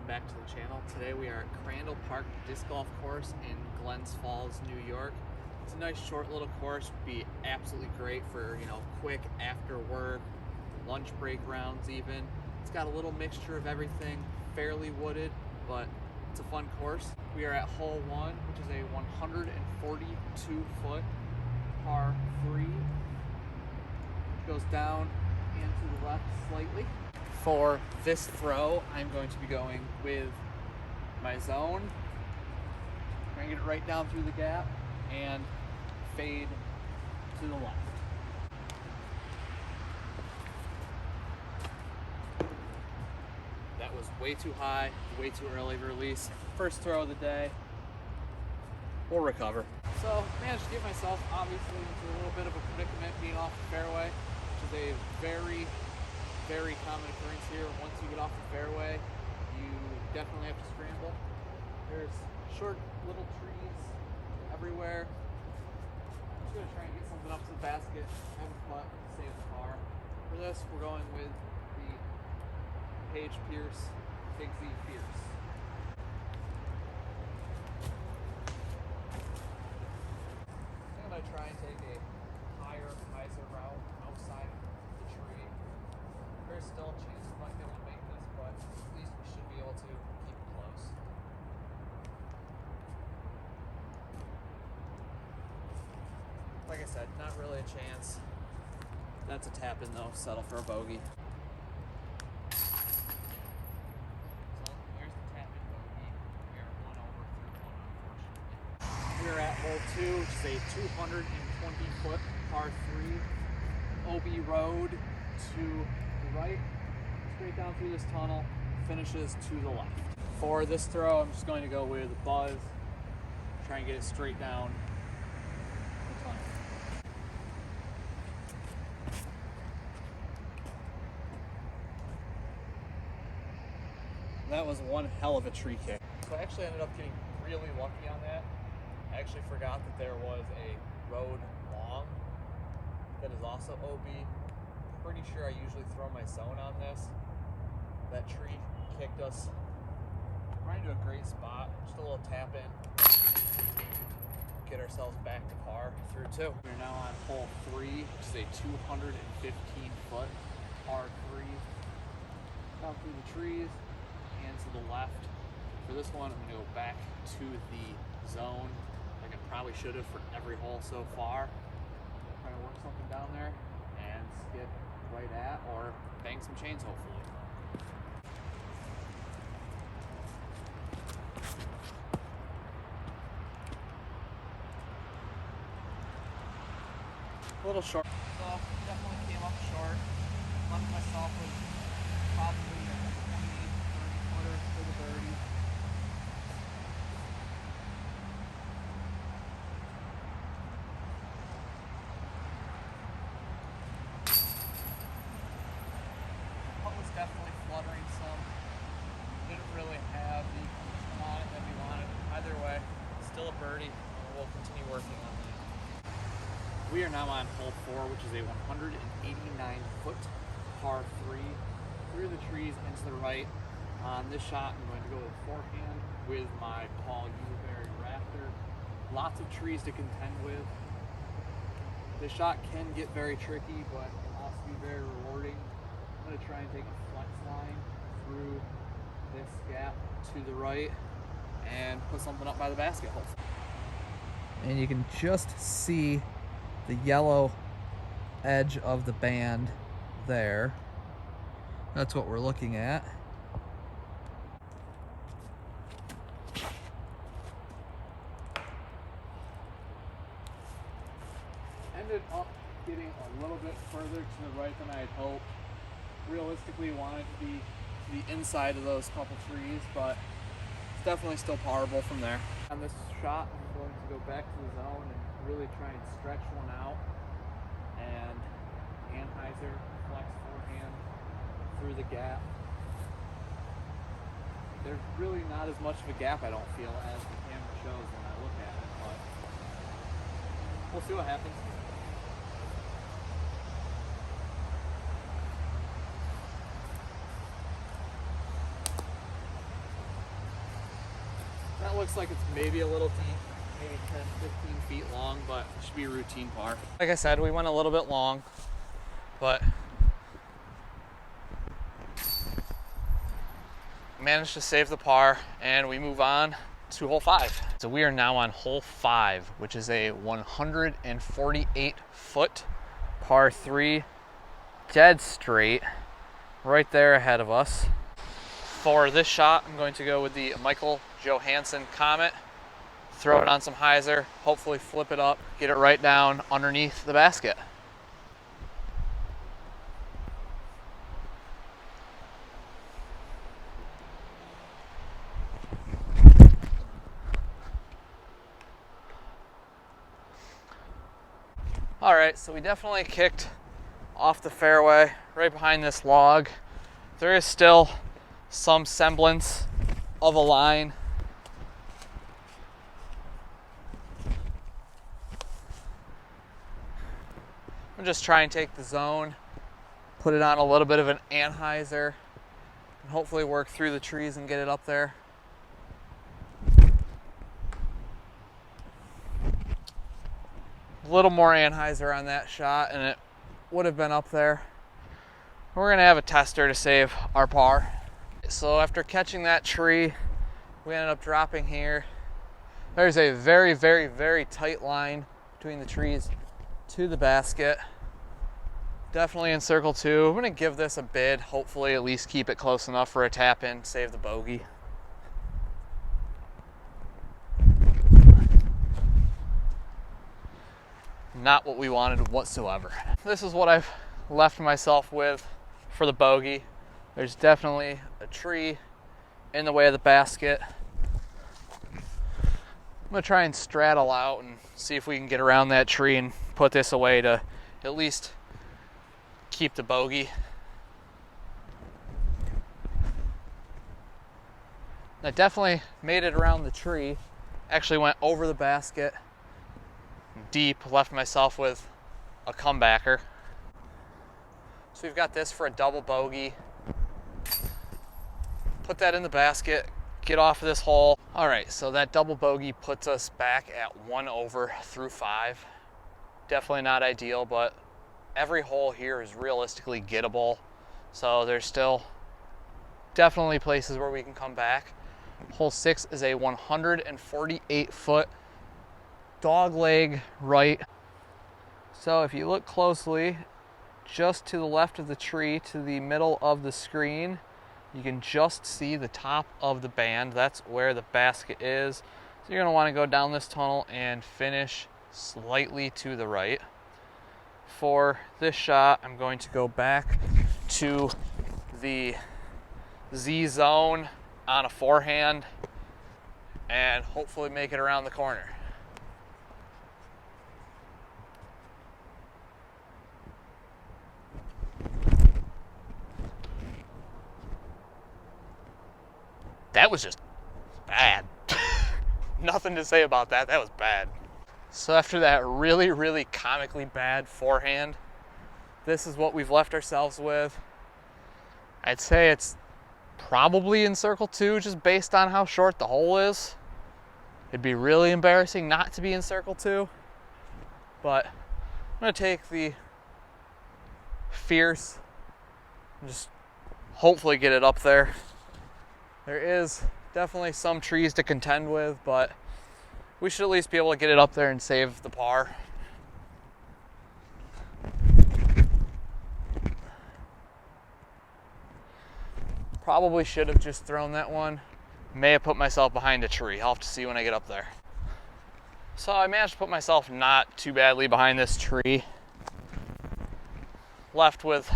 back to the channel. Today we are at Crandall Park Disc Golf Course in Glens Falls, New York. It's a nice short little course, would be absolutely great for, quick after work, lunch break rounds even. It's got a little mixture of everything, fairly wooded, but it's a fun course. We are at hole 1, which is a 142 foot par 3. Goes down and to the left slightly. For this throw, I'm going to be going with my zone. I'm going to get it right down through the gap and fade to the left. That was way too high, way too early of a release. First throw of the day. We'll recover. So, managed to get myself obviously into a little bit of a predicament being off the fairway, which is a very common occurrence here. Once you get off the fairway, you definitely have to scramble. There's short little trees everywhere. I'm just gonna try and get something up to the basket, have a putt, save the par. For this, we're going with the Page Pierce, Big Z Pierce. I'm gonna try and take a higher hyzer route outside the tree. There's still a chance we might be able to make this, but at least we should be able to keep it close. Like I said, not really a chance. That's a tap in though, settle for a bogey. So there's the tap in bogey. We are 1 over through 1, unfortunately. We are at hole 2, which is a 220 foot par 3 OB road to the right, straight down through this tunnel, finishes to the left. For this throw, I'm just going to go with a buzz, try and get it straight down the tunnel. That was one hell of a tree kick. So I actually ended up getting really lucky on that. I actually forgot that there was a road long that is also OB. Pretty sure I usually throw my zone on this. That tree kicked us right into a great spot. Just a little tap in. Get ourselves back to par through 2. We're now on hole 3, which is a 215 foot par 3. Down through the trees and to the left. For this one, I'm going to go back to the zone like I probably should have for every hole so far. Try to work something down there and skip right at or bang some chains hopefully. A little short. So definitely came up short. Left myself with probably a 28-30 footer for the birdie. Definitely fluttering some. Didn't really have the condition on it that we wanted. Either way, still a birdie, and we'll continue working on that. We are now on hole 4, which is a 189 foot par 3 through the trees and to the right. On this shot, I'm going to go with forehand with my Paul Uberry Raptor. Lots of trees to contend with. This shot can get very tricky, but it can also be very rewarding. I'm going to try and take a flex line through this gap to the right and put something up by the basket hole. And you can just see the yellow edge of the band there. That's what we're looking at. Ended up getting a little bit further to the right than I had hoped. Realistically wanted to be the inside of those couple trees, but it's definitely still parable from there. On this shot, I'm going to go back to the zone and really try and stretch one out and Anheuser flex forehand through the gap. There's really not as much of a gap, I don't feel, as the camera shows when I look at it, but we'll see what happens. looks like it's maybe a little deep, maybe 10, 15 feet long, but it should be a routine par. Like I said, we went a little bit long, but managed to save the par, and we move on to hole 5. So we are now on hole 5, which is a 148-foot par 3, dead straight, right there ahead of us. For this shot, I'm going to go with the Michael Johansson Comet, throw it on some hyzer, hopefully flip it up, get it right down underneath the basket. All right, so we definitely kicked off the fairway right behind this log. There is still some semblance of a line. I'm just trying to take the zone, put it on a little bit of an anhyzer, and hopefully work through the trees and get it up there. A little more anhyzer on that shot and it would have been up there. We're gonna have a tester to save our par. So after catching that tree, we ended up dropping here. There's a very, very, very tight line between the trees to the basket. Definitely in circle 2. I'm gonna give this a bid, hopefully at least keep it close enough for a tap in, save the bogey. Not what we wanted whatsoever. This is what I've left myself with for the bogey. There's definitely a tree in the way of the basket. I'm gonna try and straddle out and see if we can get around that tree and put this away to at least keep the bogey. I definitely made it around the tree. Actually went over the basket deep, left myself with a comebacker. So we've got this for a double bogey. Put that in the basket, get off of this hole. All right, so that double bogey puts us back at 1 over through 5. Definitely not ideal, but every hole here is realistically gettable. So there's still definitely places where we can come back. Hole 6 is a 148-foot dog leg right. So if you look closely, just to the left of the tree, to the middle of the screen, you can just see the top of the band. That's where the basket is. So you're gonna wanna go down this tunnel and finish slightly to the right. For this shot, I'm going to go back to the Z zone on a forehand and hopefully make it around the corner. That was just bad. Nothing to say about that. That was bad. So after that really, really comically bad forehand, this is what we've left ourselves with. I'd say it's probably in circle 2 just based on how short the hole is. It'd be really embarrassing not to be in circle 2. But I'm gonna take the fierce and just hopefully get it up there. There is definitely some trees to contend with, but we should at least be able to get it up there and save the par. Probably should have just thrown that one. May have put myself behind a tree. I'll have to see when I get up there. So I managed to put myself not too badly behind this tree. Left with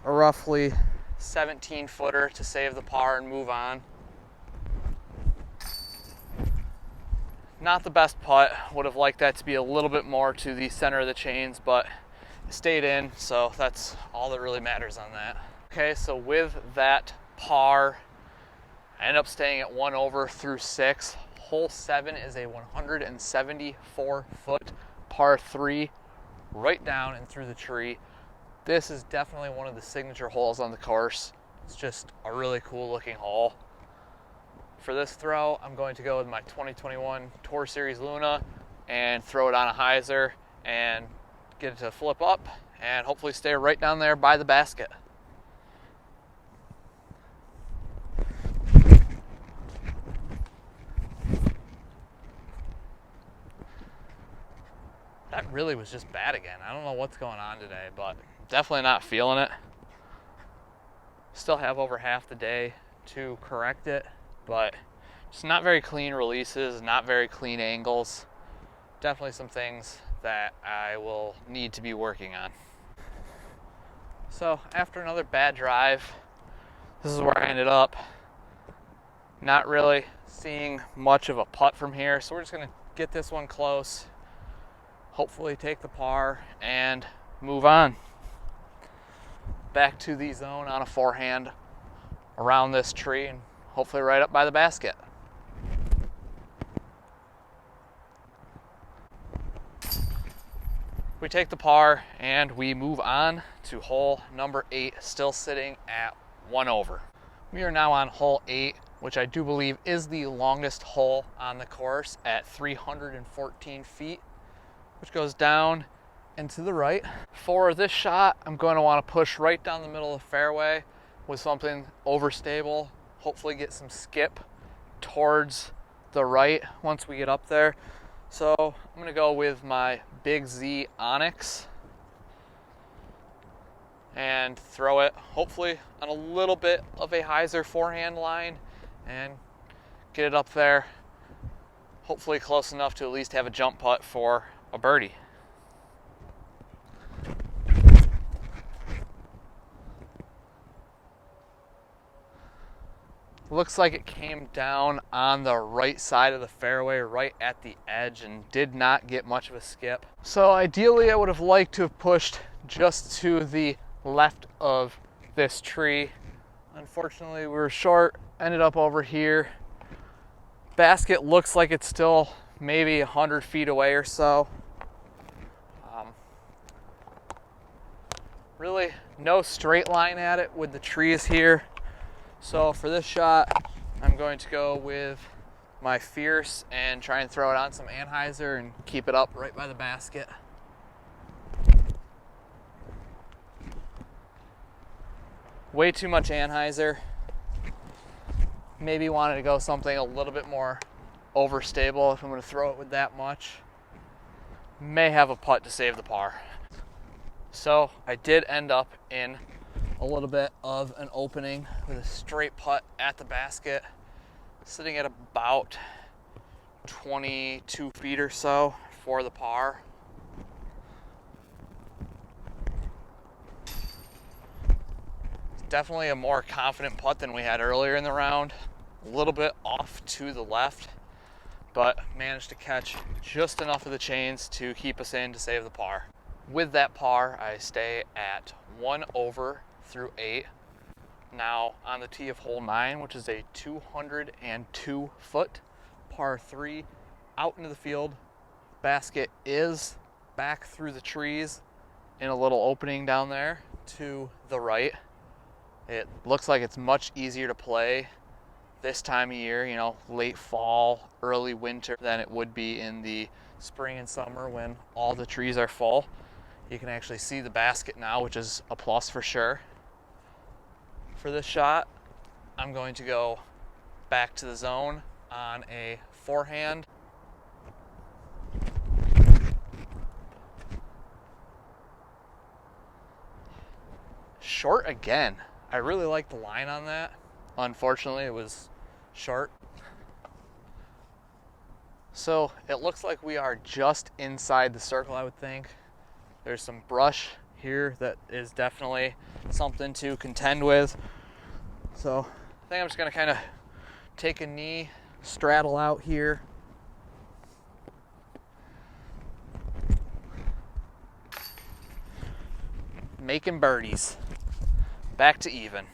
a roughly 17-footer to save the par and move on. Not the best putt. Would have liked that to be a little bit more to the center of the chains, but it stayed in, so that's all that really matters on that. Okay, so with that par, I ended up staying at 1 over through 6. Hole 7 is a 174-foot par 3, right down and through the tree. This is definitely one of the signature holes on the course. It's just a really cool looking hole. For this throw, I'm going to go with my 2021 Tour Series Luna and throw it on a hyzer and get it to flip up and hopefully stay right down there by the basket. That really was just bad again. I don't know what's going on today, but definitely not feeling it. Still have over half the day to correct it, but just not very clean releases, not very clean angles. Definitely some things that I will need to be working on. So after another bad drive, this is where I ended up. Not really seeing much of a putt from here, so we're just gonna get this one close, hopefully take the par and move on. Back to the zone on a forehand around this tree and hopefully right up by the basket. We take the par and we move on to hole number 8, still sitting at 1 over. We are now on hole 8, which I do believe is the longest hole on the course at 314 feet, which goes down and to the right. For this shot, I'm going to want to push right down the middle of the fairway with something overstable, hopefully get some skip towards the right once we get up there. So I'm going to go with my Big Z Onyx and throw it hopefully on a little bit of a hyzer forehand line and get it up there, hopefully close enough to at least have a jump putt for a birdie. Looks like it came down on the right side of the fairway, right at the edge, and did not get much of a skip. So ideally I would have liked to have pushed just to the left of this tree. Unfortunately we were short, ended up over here. Basket looks like it's still maybe 100 feet away or so. Really no straight line at it with the trees here. So for this shot, I'm going to go with my Fierce and try and throw it on some anhyzer and keep it up right by the basket. Way too much anhyzer. Maybe wanted to go something a little bit more overstable if I'm going to throw it with that much. May have a putt to save the par. So I did end up in a little bit of an opening with a straight putt at the basket, sitting at about 22 feet or so for the par. Definitely a more confident putt than we had earlier in the round. A little bit off to the left, but managed to catch just enough of the chains to keep us in to save the par. With that par, I stay at 1 over through 8. Now on the tee of hole 9, which is a 202 foot par 3 out into the field. Basket is back through the trees in a little opening down there to the right. It looks like it's much easier to play this time of year, you know, late fall, early winter, than it would be in the spring and summer when all the trees are full. You can actually see the basket now, which is a plus for sure. For this shot, I'm going to go back to the zone on a forehand. Short again. I really like the line on that. Unfortunately, it was short. So it looks like we are just inside the circle, I would think. There's some brush here that is definitely something to contend with. So I think I'm just gonna kind of take a knee, straddle out here. Making birdies. Back to even.